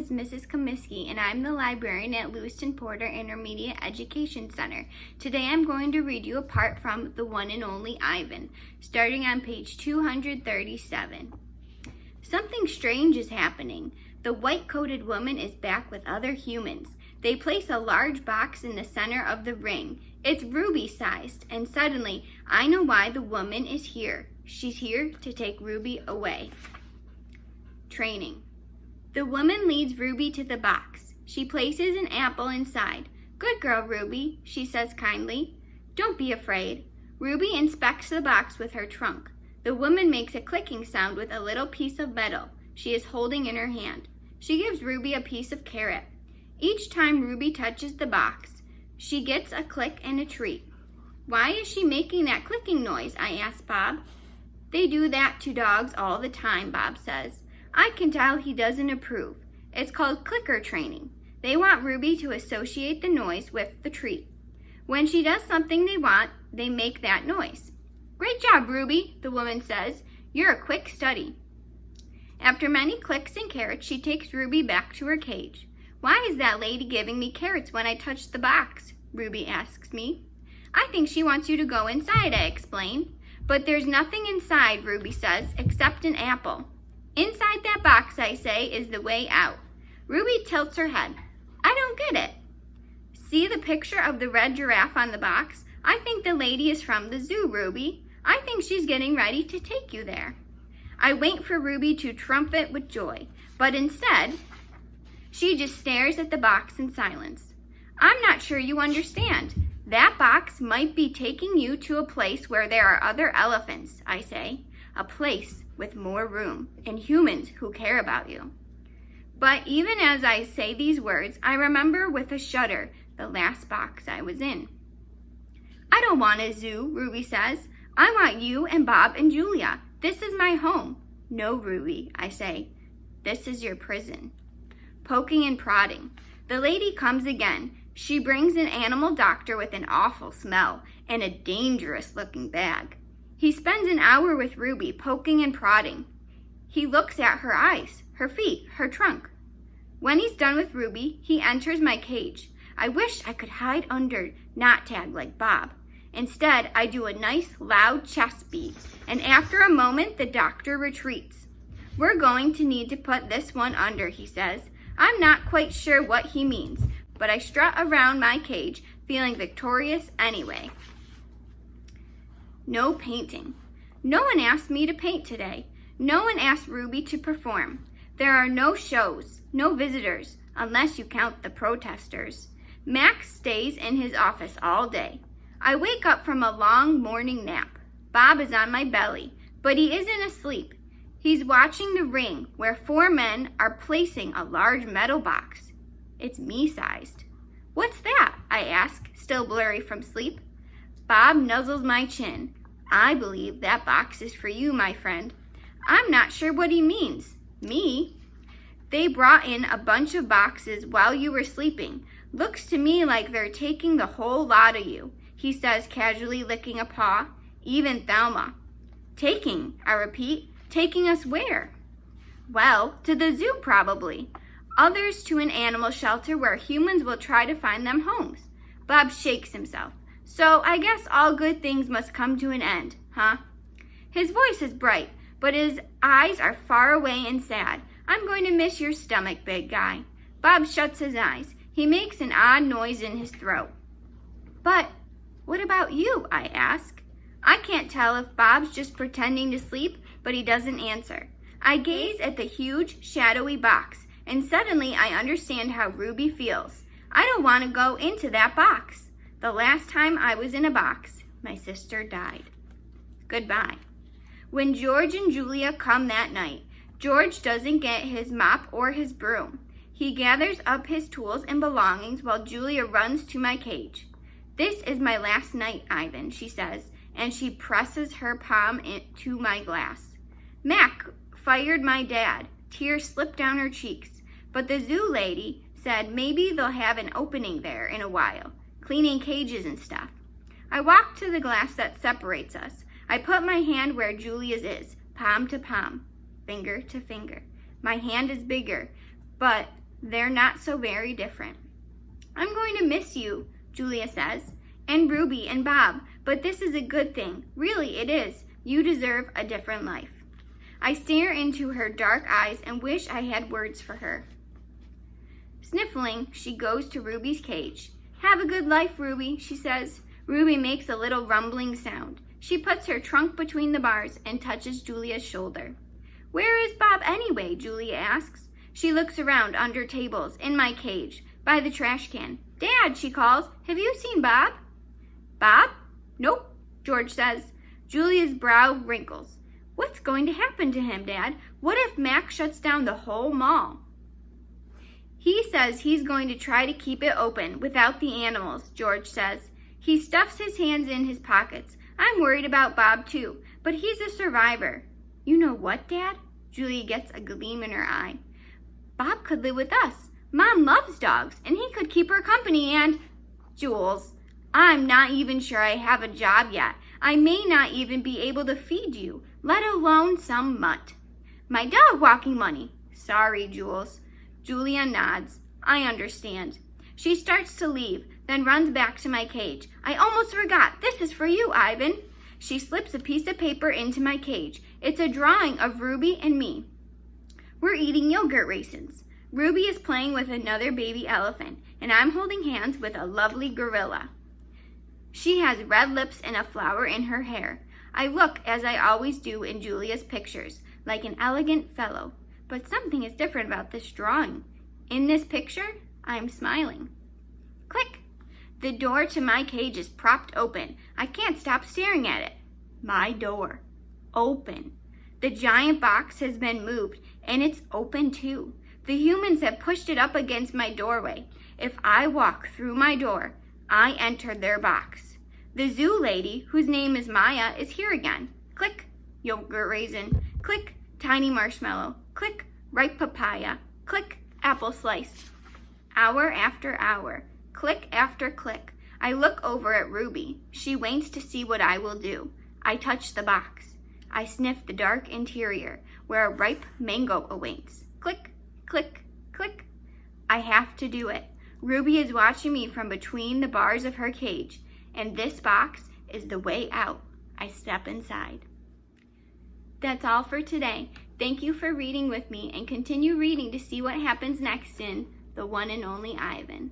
is Mrs. Comiskey, and I'm the librarian at Lewiston Porter Intermediate Education Center. Today I'm going to read you a part from The One and Only Ivan, starting on page 237. Something strange is happening. The white-coated woman is back with other humans. They place a large box in the center of the ring. It's ruby-sized, and suddenly I know why the woman is here. She's here to take Ruby away. Training. The woman leads Ruby to the box. She places an apple inside. "Good girl, Ruby," she says kindly. "Don't be afraid." Ruby inspects the box with her trunk. The woman makes a clicking sound with a little piece of metal she is holding in her hand. She gives Ruby a piece of carrot. Each time Ruby touches the box, she gets a click and a treat. "Why is she making that clicking noise?" I ask Bob. "They do that to dogs all the time," Bob says. "I can tell he doesn't approve. It's called clicker training. They want Ruby to associate the noise with the treat. When she does something they want, they make that noise." "Great job, Ruby," the woman says. "You're a quick study." After many clicks and carrots, she takes Ruby back to her cage. "Why is that lady giving me carrots when I touch the box?" Ruby asks me. "I think she wants you to go inside," I explain. "But there's nothing inside," Ruby says, "except an apple." "Inside that box," I say, "is the way out." Ruby tilts her head. "I don't get it." "See the picture of the red giraffe on the box? I think the lady is from the zoo, Ruby. I think she's getting ready to take you there." I wait for Ruby to trumpet with joy, but instead, she just stares at the box in silence. "I'm not sure you understand. That box might be taking you to a place where there are other elephants," I say. "A place with more room and humans who care about you." But even as I say these words, I remember with a shudder the last box I was in. "I don't want a zoo," Ruby says. "I want you and Bob and Julia. This is my home." "No, Ruby," I say. "This is your prison." Poking and prodding. The lady comes again. She brings an animal doctor with an awful smell and a dangerous-looking bag. He spends an hour with Ruby, poking and prodding. He looks at her eyes, her feet, her trunk. When he's done with Ruby, he enters my cage. I wish I could hide under, not tag like Bob. Instead, I do a nice, loud chest beat, and after a moment, the doctor retreats. "We're going to need to put this one under," he says. I'm not quite sure what he means, but I strut around my cage, feeling victorious anyway. No painting. No one asked me to paint today. No one asked Ruby to perform. There are no shows, no visitors, unless you count the protesters. Max stays in his office all day. I wake up from a long morning nap. Bob is on my belly, but he isn't asleep. He's watching the ring where 4 men are placing a large metal box. It's me-sized. "What's that?" I ask, still blurry from sleep. Bob nuzzles my chin. "I believe that box is for you, my friend." I'm not sure what he means. Me? "They brought in a bunch of boxes while you were sleeping. Looks to me like they're taking the whole lot of you," he says, casually licking a paw. "Even Thelma." "Taking," I repeat. "Taking us where?" "Well, to the zoo probably. Others to an animal shelter where humans will try to find them homes." Bob shakes himself. "So I guess all good things must come to an end, huh?" His voice is bright, but his eyes are far away and sad. "I'm going to miss your stomach, big guy." Bob shuts his eyes. He makes an odd noise in his throat. "But what about you?" I ask. I can't tell if Bob's just pretending to sleep, but he doesn't answer. I gaze at the huge, shadowy box, and suddenly I understand how Ruby feels. I don't want to go into that box. The last time I was in a box, my sister died. Goodbye. When George and Julia come that night, George doesn't get his mop or his broom. He gathers up his tools and belongings while Julia runs to my cage. "This is my last night, Ivan," she says, and she presses her palm into my glass. "Mac fired my dad." Tears slip down her cheeks. "But the zoo lady said maybe they'll have an opening there in a while, cleaning cages and stuff." I walk to the glass that separates us. I put my hand where Julia's is, palm to palm, finger to finger. My hand is bigger, but they're not so very different. I'm going to miss you, Julia says, and Ruby and Bob, but this is a good thing. Really, it is. You deserve a different life. I stare into her dark eyes and wish I had words for her. Sniffling, she goes to Ruby's cage. Have a good life, Ruby, she says. Ruby makes a little rumbling sound. She puts her trunk between the bars and touches Julia's shoulder. Where is Bob anyway? Julia asks. She looks around under tables, in my cage, by the trash can. Dad, she calls, have you seen Bob? Bob? Nope, George says. Julia's brow wrinkles. What's going to happen to him, Dad? What if Mac shuts down the whole mall? He says he's going to try to keep it open without the animals, George says. He stuffs his hands in his pockets. I'm worried about Bob too, but he's a survivor. You know what, Dad? Julia gets a gleam in her eye. Bob could live with us. Mom loves dogs, and he could keep her company and... Jules, I'm not even sure I have a job yet. I may not even be able to feed you, let alone some mutt. My dog walking money. Sorry, Jules. Julia nods. I understand. She starts to leave, then runs back to my cage. I almost forgot. This is for you, Ivan. She slips a piece of paper into my cage. It's a drawing of Ruby and me. We're eating yogurt raisins. Ruby is playing with another baby elephant, and I'm holding hands with a lovely gorilla. She has red lips and a flower in her hair. I look, as I always do in Julia's pictures, like an elegant fellow. But something is different about this drawing. In this picture, I'm smiling. Click! The door to my cage is propped open. I can't stop staring at it. My door. Open. The giant box has been moved, and it's open too. The humans have pushed it up against my doorway. If I walk through my door, I enter their box. The zoo lady, whose name is Maya, is here again. Click, yogurt raisin. Click, tiny marshmallow. Click, ripe papaya. Click, apple slice. Hour after hour, click after click. I look over at Ruby. She waits to see what I will do. I touch the box. I sniff the dark interior, where a ripe mango awaits. Click, click, click. I have to do it. Ruby is watching me from between the bars of her cage, and this box is the way out. I step inside. That's all for today. Thank you for reading with me, and continue reading to see what happens next in The One and Only Ivan.